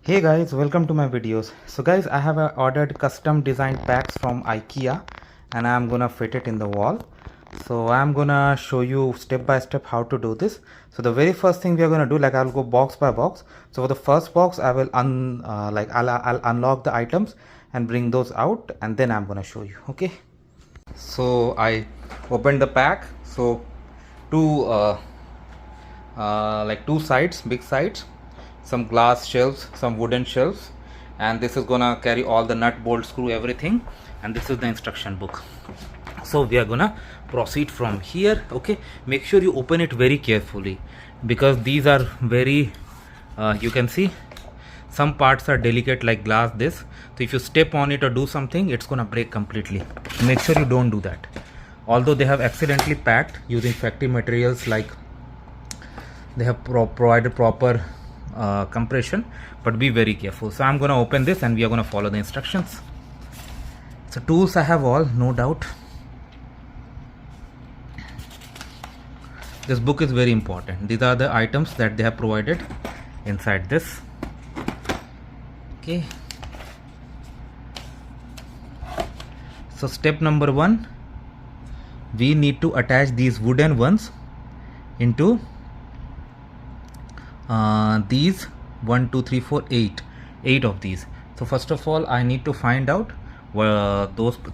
Hey guys, welcome to my videos. So guys, I have ordered custom designed packs from IKEA and I'm gonna fit it in the wall. So I'm gonna show you step by step how to do this. So the very first thing we are gonna do, like I'll go box by box. So for the first box, I will I'll unlock the items and bring those out, and then I'm gonna show you. Okay. So I opened the pack. So two two sides, big sides, some glass shelves, some wooden shelves, and this is gonna carry all the nut, bolt, screw, everything. And this is the instruction book. So we are gonna proceed from here. Okay, make sure you open it very carefully because these are very you can see some parts are delicate like glass. This, so if you step on it or do something, it's gonna break completely. Make sure you don't do that. Although they have accidentally packed using factory materials, like they have provided proper compression, but be very careful. So I'm gonna open this and we are gonna follow the instructions. So tools I have all, no doubt. This book is very important. These are the items that they have provided inside this. Okay, so step number 1, we need to attach these wooden ones into these 1 2 3 4 8 of these. So first of all, I need to find out where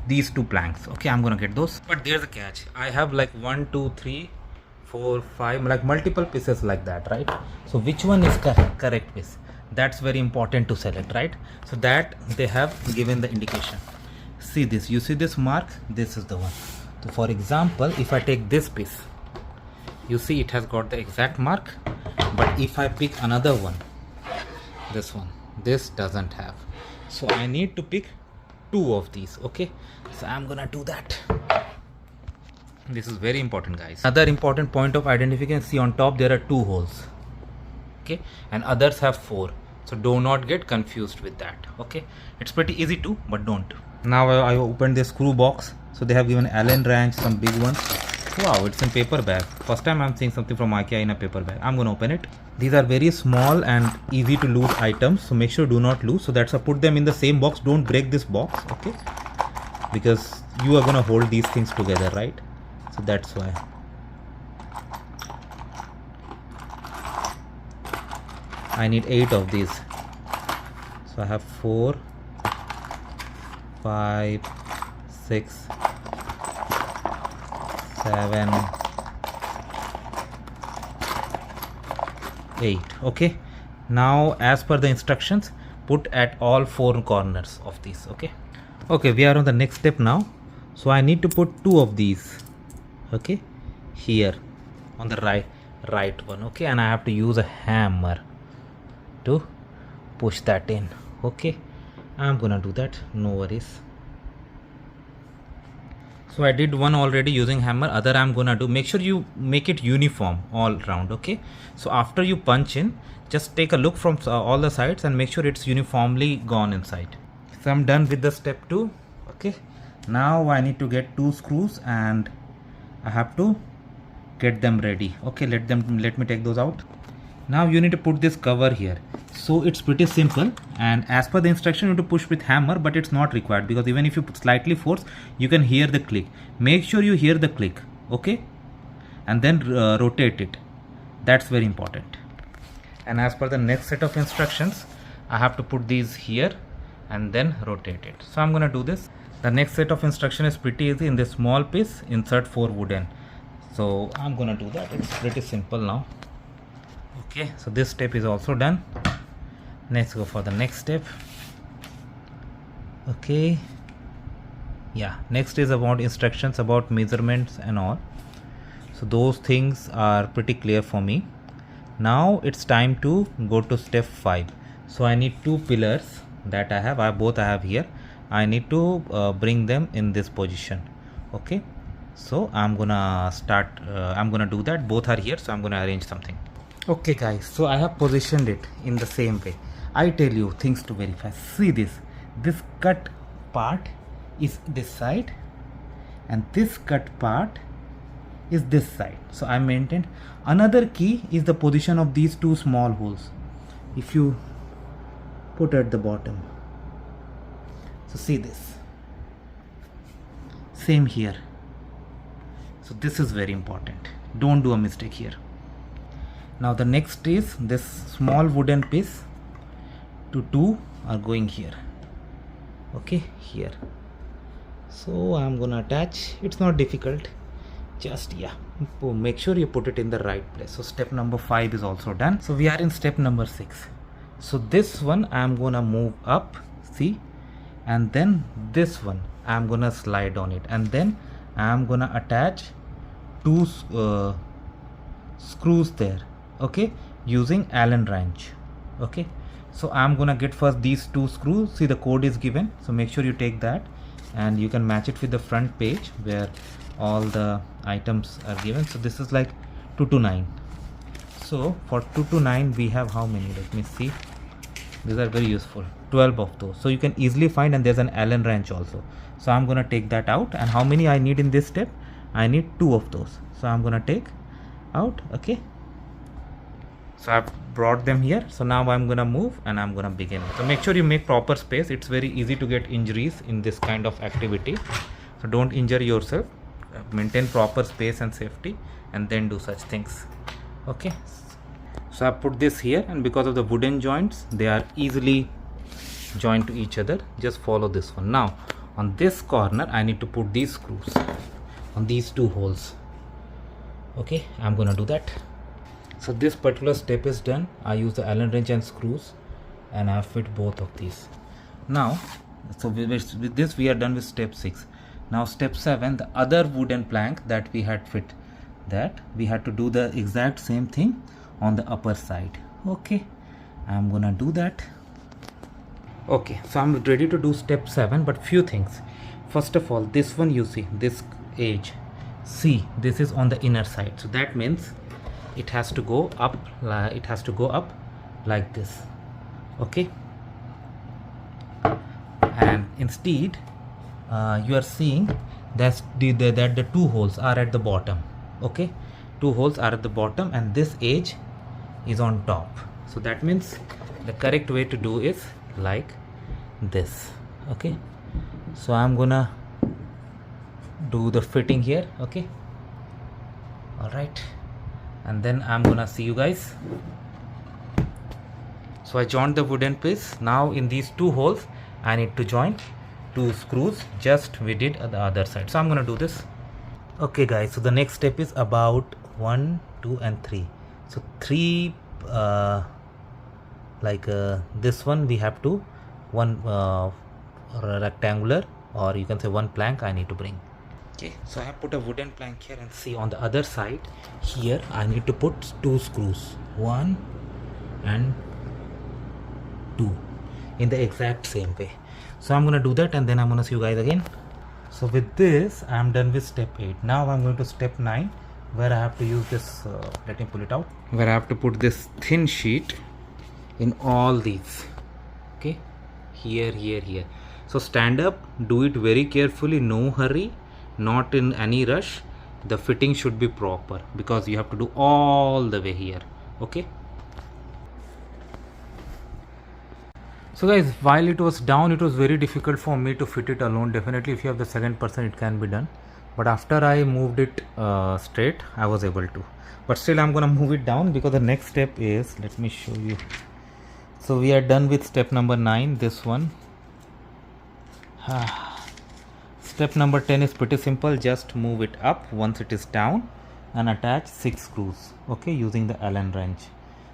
these two planks. Okay, I'm gonna get those, but there's a catch. I have like 1 2 3 4 5, like multiple pieces like that, right? So which one is correct piece? That's very important to select, right? So that they have given the indication. See this, you see this mark, this is the one. So for example, if I take this piece, you see it has got the exact mark. But if I pick another one, this one, this doesn't have. So I need to pick 2 of these. Okay, so I'm gonna do that. This is very important, guys. Another important point of identification, see on top there are 2 holes. Okay, and others have 4. So do not get confused with that. Okay, it's pretty easy too, but don't. Now I opened the screw box. So they have given Allen wrench, some big ones. Wow, it's in paper bag. First time I'm seeing something from IKEA in a paper bag. I'm gonna open it. These are very small and easy to lose items, so make sure do not lose. So that's why put them in the same box. Don't break this box, okay? Because you are gonna hold these things together, right? So that's why. I need 8 of these. So I have 4, 5, 6, 7, 8. Okay, now as per the instructions, put at all 4 corners of these. Okay, we are on the next step now. So I need to put 2 of these, okay, here on the right one. Okay, and I have to use a hammer to push that in. Okay, I'm gonna do that, no worries. So I did one already using hammer, other I'm gonna do. Make sure you make it uniform all around. Okay, so after you punch in, just take a look from all the sides and make sure it's uniformly gone inside. So I'm done with the step 2. Okay, now I need to get 2 screws and I have to get them ready. Okay, let me take those out. Now you need to put this cover here. So it's pretty simple, and as per the instruction you need to push with hammer, but it's not required because even if you slightly force, you can hear the click. Make sure you hear the click, okay, and then rotate it. That's very important. And as per the next set of instructions, I have to put these here and then rotate it. So I'm gonna do this. The next set of instruction is pretty easy. In this small piece, insert 4 wooden. So I'm gonna do that. It's pretty simple now. Okay, so this step is also done. Let's go for the next step. Okay, yeah, next is about instructions about measurements and all. So those things are pretty clear for me. Now it's time to go to step 5. So I need 2 pillars that I have. Both I have here. I need to bring them in this position. Okay, so I'm gonna start. I'm gonna do that. Both are here, so I'm gonna arrange something. Okay guys, so I have positioned it in the same way. I tell you things to verify. See this cut part is this side and this cut part is this side. So I maintained. Another key is the position of these 2 small holes. If you put at the bottom. So see this, same here. So this is very important, don't do a mistake here. Now the next is this small wooden piece to 2 are going here, okay, here. So I'm gonna attach, it's not difficult, just make sure you put it in the right place. So step number 5 is also done. So we are in step number 6. So this one I'm gonna move up, see, and then this one I'm gonna slide on it, and then I'm gonna attach 2 screws there, okay, using Allen wrench. Okay, so I'm gonna get first these 2 screws. See, the code is given, so make sure you take that and you can match it with the front page where all the items are given. So this is like 2 to 9. So for 2 to 9 we have how many? Let me see. These are very useful, 12 of those. So you can easily find, and there's an Allen wrench also. So I'm gonna take that out. And how many I need in this step? I need 2 of those. So I'm gonna take out, okay. So I've brought them here. So now I'm gonna move and I'm gonna begin. So make sure you make proper space. It's very easy to get injuries in this kind of activity. So don't injure yourself. Maintain proper space and safety, and then do such things. Okay. So I put this here, and because of the wooden joints, they are easily joined to each other. Just follow this one. Now on this corner I need to put these screws on these 2 holes. Okay, I'm gonna do that. So this particular step is done. I use the Allen wrench and screws, and I fit both of these. Now, so with this we are done with step 6. Now step 7, the other wooden plank that we had fit, that we had to do the exact same thing on the upper side. Okay, I'm gonna do that. Okay, so I'm ready to do step 7, but few things. First of all, this one, you see this edge, see, this is on the inner side, so that means it has to go up, like this. Okay, and instead you are seeing that the 2 holes are at the bottom. Okay, 2 holes are at the bottom and this edge is on top. So that means the correct way to do is like this. Okay, so I'm gonna do the fitting here. Okay, all right, and then I'm gonna see you guys. So I joined the wooden piece. Now in these 2 holes I need to join 2 screws, just we did at the other side. So I'm gonna do this. Okay guys, so the next step is about 1, 2 and 3. So 3 this one we have to, one rectangular, or you can say 1 plank I need to bring. Okay, so I have put a wooden plank here, and see on the other side here I need to put 2 screws, 1 and 2, in the exact same way. So I'm gonna do that, and then I'm gonna see you guys again. So with this I'm done with step 8. Now I'm going to step 9, where I have to use this, let me pull it out, where I have to put this thin sheet in all these. Okay, here, here, here. So stand up, do it very carefully, no hurry, not in any rush. The fitting should be proper, because you have to do all the way here. Okay, so guys, while it was down, it was very difficult for me to fit it alone. Definitely if you have the second person it can be done, but after I moved it straight I was able to. But still I'm gonna move it down, because the next step is, let me show you. So we are done with step number 9, this one. Step number 10 is pretty simple. Just move it up once it is down and attach 6 screws, okay, using the Allen wrench.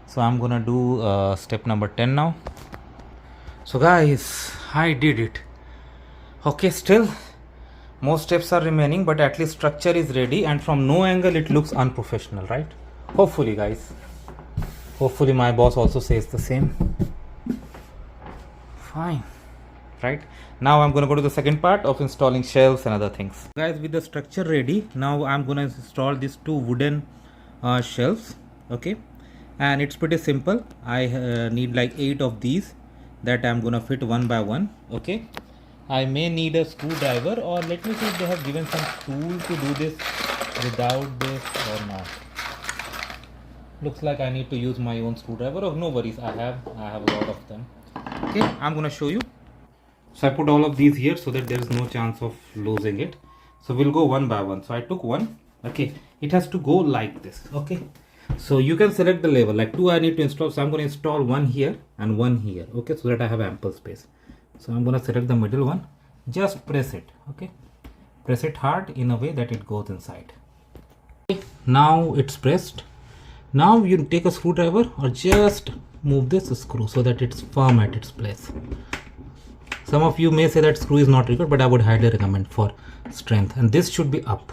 So I'm gonna do step number 10 now. So guys, I did it. Okay, still more steps are remaining, but at least structure is ready, and from no angle it looks unprofessional, right? Hopefully guys, hopefully my boss also says the same. Fine, right? Now I'm gonna go to the second part of installing shelves and other things. Guys, with the structure ready, now I'm gonna install these 2 wooden shelves. Okay, and it's pretty simple. I need like 8 of these that I'm gonna fit one by one. Okay, I may need a screwdriver, or let me see if they have given some tool to do this without this or not. Looks like I need to use my own screwdriver. Oh, no worries, I have a lot of them. Okay, I'm gonna show you. So I put all of these here so that there is no chance of losing it. So we'll go one by one. So I took one. Okay, it has to go like this. Okay, so you can select the level. Like 2 I need to install, so I'm going to install one here and one here. Okay, so that I have ample space. So I'm going to select the middle one. Just press it. Okay, press it hard in a way that it goes inside. Okay, now it's pressed. Now you take a screwdriver or just move this screw so that it's firm at its place. Some of you may say that screw is not required, but I would highly recommend for strength. And this should be up.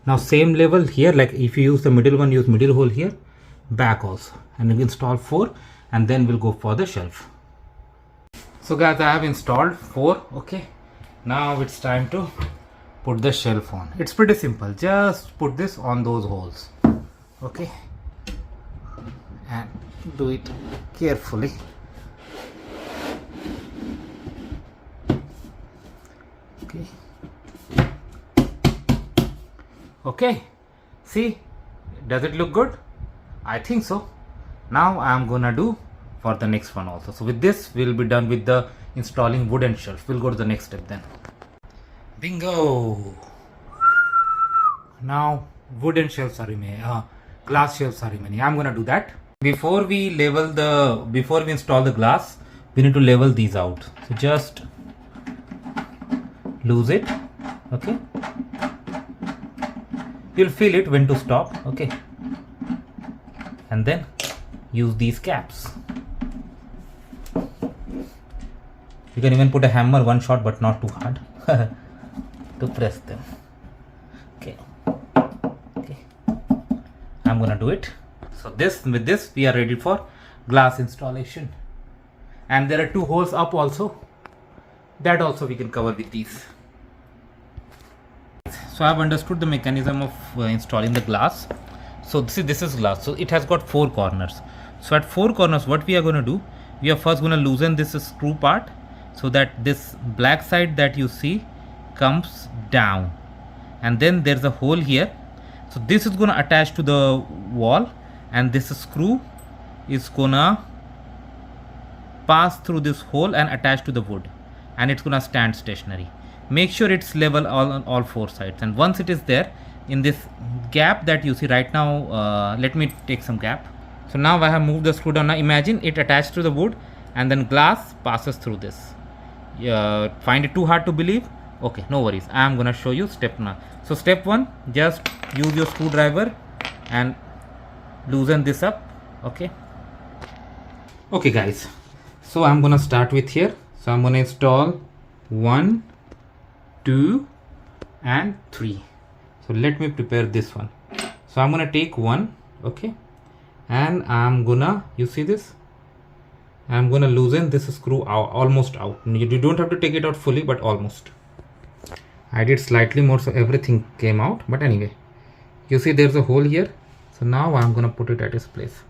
Now same level here, like if you use the middle one, use middle hole here, back also. And we install 4 and then we'll go for the shelf. So guys, I have installed 4. Okay. Now it's time to put the shelf on. It's pretty simple. Just put this on those holes. Okay. And do it carefully. Okay, see, does it look good? I think so. Now I am gonna do for the next one also. So with this we'll be done with the installing wooden shelf. We'll go to the next step then. Bingo. Now wooden shelves are remaining, glass shelves are remaining. I'm gonna do that. Before we install the glass, we need to level these out. So just lose it. Okay, you'll feel it when to stop. Okay, and then use these caps. You can even put a hammer one shot, but not too hard to press them. Okay, I'm gonna do it. So with this we are ready for glass installation, and there are 2 holes up also. That also we can cover with these. So I have understood the mechanism of installing the glass. So see, this is glass, so it has got 4 corners. So at 4 corners, what we are going to do, we are first going to loosen this screw part so that this black side that you see comes down, and then there's a hole here. So this is going to attach to the wall, and this screw is gonna pass through this hole and attach to the wood, and it's gonna stand stationary. Make sure it's level on all 4 sides, and once it is there, in this gap that you see right now, let me take some gap. So now I have moved the screw down. Now imagine it attached to the wood and then glass passes through this. Find it too hard to believe? Okay, no worries. I am gonna show you step now. So step 1, just use your screwdriver and loosen this up. Okay guys, so I'm gonna start with here. So I'm gonna install 1, 2 and 3. So let me prepare this one. So I'm gonna take 1, okay, and I'm gonna, you see this, I'm gonna loosen this screw out, almost out. You don't have to take it out fully, but almost. I did slightly more so everything came out, but anyway, you see there's a hole here. So now I'm gonna put it at its place.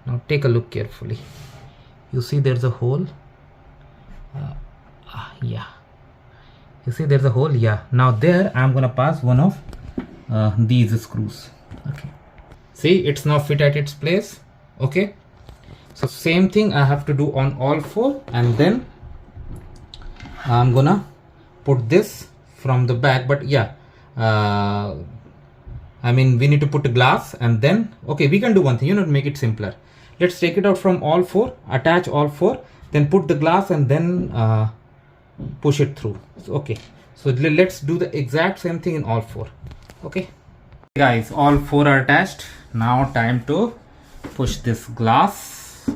Now take a look carefully. You see there's a hole. Yeah, you see there's a hole. Yeah, now there I'm gonna pass one of these screws. Okay, see, it's now fit at its place. Okay, so same thing I have to do on all 4, and then I'm gonna put this from the back. But yeah, I mean, we need to put a glass, and then, okay, we can do one thing, you know, to make it simpler. Let's take it out from all 4, attach all 4, then put the glass, and then push it through. So, okay, so let's do the exact same thing in all 4. Okay guys, all 4 are attached. Now time to push this glass.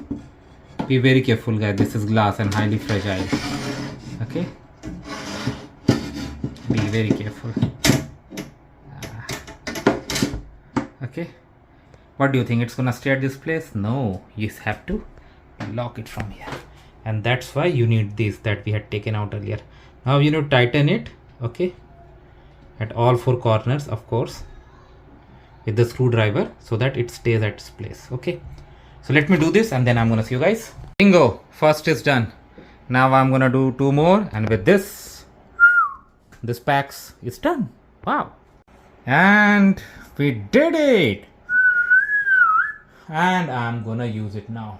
Be very careful guys, this is glass and highly fragile. Okay, be very careful. Okay, what do you think, it's gonna stay at this place? No, you have to lock it from here, and that's why you need this that we had taken out earlier. Now you need to tighten it, okay, at all 4 corners, of course, with the screwdriver, so that it stays at its place. Okay, so let me do this and then I'm gonna see you guys. Bingo, first is done. Now I'm gonna do 2 more, and with this PAX is done. Wow, and we did it, and I'm gonna use it now.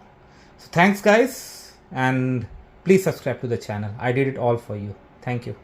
So thanks guys, and please subscribe to the channel. I did it all for you. Thank you.